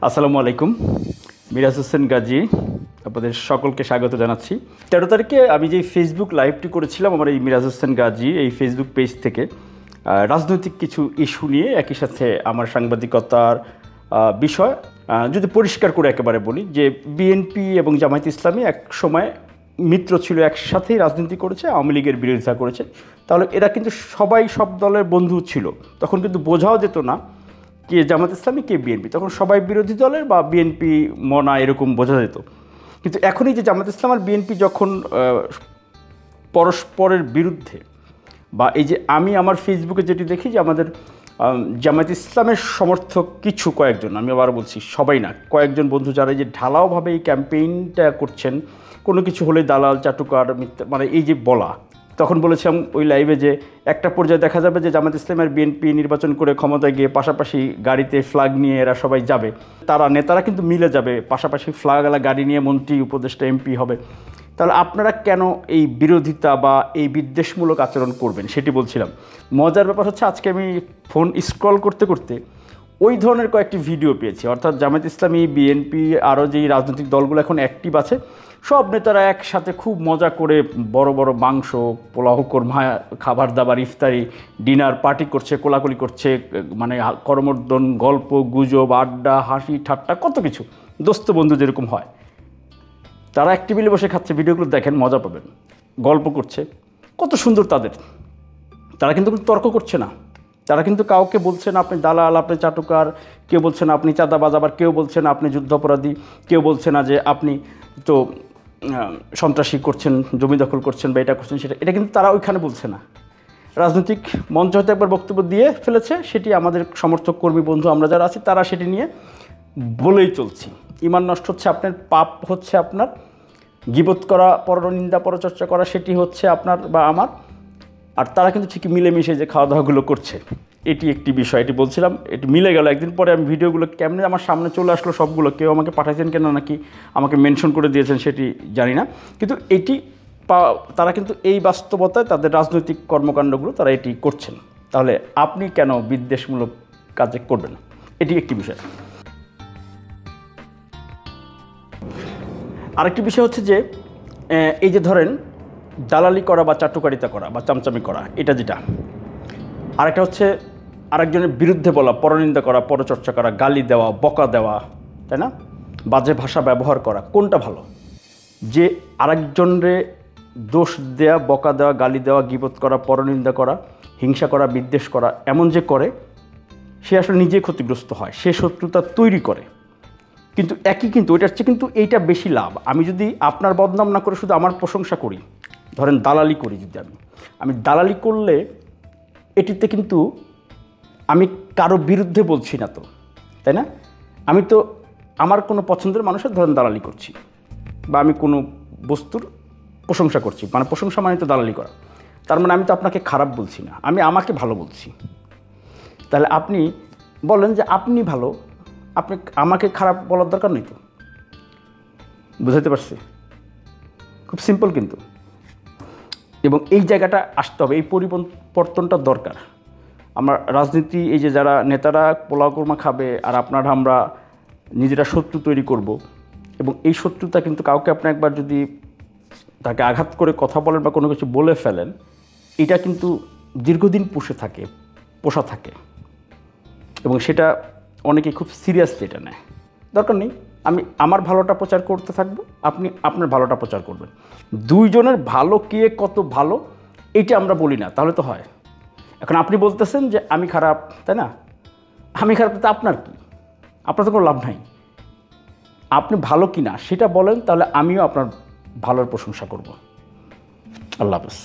আসসালামু আলাইকুম। মিরাজ হোসেন গাজী আপনাদের সকলকে স্বাগত জানাচ্ছি। 13 তারিখে আমি যে ফেসবুক লাইভটি করেছিলাম আমার এই মিরাজ হোসেন গাজী এই ফেসবুক পেজ থেকে রাজনৈতিক কিছু ইস্যু নিয়ে একই সাথে আমার সাংবাদিকতার বিষয় যদি পরিষ্কার করে একেবারে বলি যে বিএনপি এবং জামায়াত ইসলামী এক সময় মিত্র ছিল, একসাথেই রাজনীতি করেছে, আওয়ামী লীগের বিরোধিতা করেছে। তাহলে এরা কিন্তু সবাই সব দলের বন্ধু ছিল। তখন কিন্তু বোঝাও যেত না কে জামাত ইসলামী কে বিএনপি, তখন সবাই বিরোধী দলের বা বিএনপি মনা এরকম বোঝা যেত। কিন্তু এখনই যে জামাত ইসলাম আর বিএনপি যখন পরস্পরের বিরুদ্ধে, বা এই যে আমি আমার ফেসবুকে যেটি দেখি যে আমাদের জামাত ইসলামের সমর্থক কিছু কয়েকজন, আমি আবার বলছি সবাই না, কয়েকজন বন্ধু যারা এই যে ঢালাওভাবে এই ক্যাম্পেইনটা করছেন, কোনো কিছু হলে দালাল চাটুকার মিথ্যা, মানে এই যে বলা, তখন বলেছিলাম ওই লাইভে যে একটা পর্যায়ে দেখা যাবে যে জামাত ইসলাম আর বিএনপি নির্বাচন করে ক্ষমতায় গিয়ে পাশাপাশি গাড়িতে ফ্ল্যাগ নিয়ে এরা সবাই যাবে, তারা নেতারা কিন্তু মিলে যাবে, পাশাপাশি ফ্ল্যাগওয়ালা গাড়ি নিয়ে মন্ত্রী উপদেষ্টা এমপি হবে। তাহলে আপনারা কেন এই বিরোধিতা বা এই বিদ্বেষমূলক আচরণ করবেন সেটি বলছিলাম। মজার ব্যাপার হচ্ছে আজকে আমি ফোন স্ক্রল করতে করতে ওই ধরনের কয়েকটি ভিডিও পেয়েছি, অর্থাৎ জামায়াত ইসলামী, বিএনপি, আরও যেই রাজনৈতিক দলগুলো এখন অ্যাক্টিভ আছে সব নেতারা একসাথে খুব মজা করে বড় বড় মাংস, পোলাও, কোরমা, খাবার দাবার, ইফতারি, ডিনার পার্টি করছে, কোলাকুলি করছে, মানে করমর্দন, গল্প গুজব, আড্ডা, হাসি ঠাট্টা, কত কিছু, দোস্ত বন্ধু যেরকম হয়, তারা এক টেবিলে বসে খাচ্ছে। ভিডিওগুলো দেখেন, মজা পাবেন। গল্প করছে, কত সুন্দর তাদের। তারা কিন্তু তর্ক করছে না, তারা কিন্তু কাউকে বলছে না আপনি দালাল, আপনি চাটুকার, কেউ বলছে না আপনি চাঁদাবাজ, আবার কেউ বলছে না আপনি যুদ্ধাপরাধী, কেউ বলছে না যে আপনি তো সন্ত্রাসী করছেন, জমি দখল করছেন বা এটা করছেন সেটা, এটা কিন্তু তারা ওইখানে বলছে না। রাজনৈতিক মঞ্চ হয়তো একবার বক্তব্য দিয়ে ফেলেছে, সেটি আমাদের সমর্থক কর্মী বন্ধু আমরা যারা আছি তারা সেটি নিয়ে বলেই চলছি। ঈমান নষ্ট হচ্ছে আপনার, পাপ হচ্ছে আপনার, গীবত করা, পরনিন্দা পরচর্চা করা সেটি হচ্ছে আপনার বা আমার, আর তারা কিন্তু ঠিকই মিলেমিশে যে খাওয়া দাওয়াগুলো করছে, এটি একটি বিষয়। এটি বলছিলাম, এটি মিলে গেল। একদিন পরে আমি ভিডিওগুলো কেমনে আমার সামনে চলে আসলো সবগুলো, কেউ আমাকে পাঠাইছেন কেন নাকি আমাকে মেনশন করে দিয়েছেন সেটি জানি না, কিন্তু এটি তারা কিন্তু এই বাস্তবতায় তাদের রাজনৈতিক কর্মকাণ্ডগুলো তারা এটি করছেন। তাহলে আপনি কেন বিদ্বেষমূলক কাজে করবেন, এটি একটি বিষয়। আরেকটি বিষয় হচ্ছে যে এই যে ধরেন দালালি করা বা চাটুকারিতা করা বা চামচামি করা, এটা যেটা, আরেকটা হচ্ছে আরেকজনের বিরুদ্ধে বলা, পরনিন্দা করা, পরচর্চা করা, গালি দেওয়া, বকা দেওয়া, তাই না, বাজে ভাষা ব্যবহার করা, কোনটা ভালো? যে আরেকজনরে দোষ দেওয়া, বকা দেওয়া, গালি দেওয়া, গীবত করা, পরনিন্দা করা, হিংসা করা, বিদ্বেষ করা, এমন যে করে সে আসলে নিজেই ক্ষতিগ্রস্ত হয়, সে শত্রুতা তৈরি করে। কিন্তু কিন্তু ওইটার চেয়ে কিন্তু এইটা বেশি লাভ। আমি যদি আপনার বদনাম না করে শুধু আমার প্রশংসা করি, ধরেন দালালি করি, যদি আমি দালালি করলে এটিতে কিন্তু আমি কারো বিরুদ্ধে বলছি না তো, তাই না? আমি তো আমার কোনো পছন্দের মানুষের ধরেন দালালি করছি, বা আমি কোনো বস্তুর প্রশংসা করছি, মানে প্রশংসা মানে তো দালালি করা, তার মানে আমি তো আপনাকে খারাপ বলছি না, আমি আমাকে ভালো বলছি। তাহলে আপনি বলেন যে আপনি ভালো, আপনি আমাকে খারাপ বলার দরকার নেই তো। বুঝাতে পারছি? খুব সিম্পল কিন্তু, এবং এই জায়গাটা আসতে হবে, এই পরিবর্তনটা দরকার। আমরা রাজনীতি, এই যে যারা নেতারা পোলাও কোরমা খাবে আর আমরা নিজেরা শত্রু তৈরি করব, এবং এই শত্রুতা কিন্তু কাউকে আপনি একবার যদি তাকে আঘাত করে কথা বলেন বা কোনো কিছু বলে ফেলেন, এটা কিন্তু দীর্ঘদিন পোষা থাকে, এবং সেটা অনেকে খুব সিরিয়াসলি এটা নেয়। দরকার নেই, আমি আমার ভালোটা প্রচার করতে থাকবো, আপনি আপনার ভালোটা প্রচার করবেন। দুইজনের ভালো, কে কত ভালো এইটা আমরা বলি না, তাহলে তো হয়। এখন আপনি বলতেছেন যে আমি খারাপ, তাই না? আমি খারাপ, তো আপনার কি? আপনার তো কোনো লাভ নাই। আপনি ভালো কি না সেটা বলেন, তাহলে আমিও আপনার ভালোর প্রশংসা করব। আল্লাহ হাফেজ।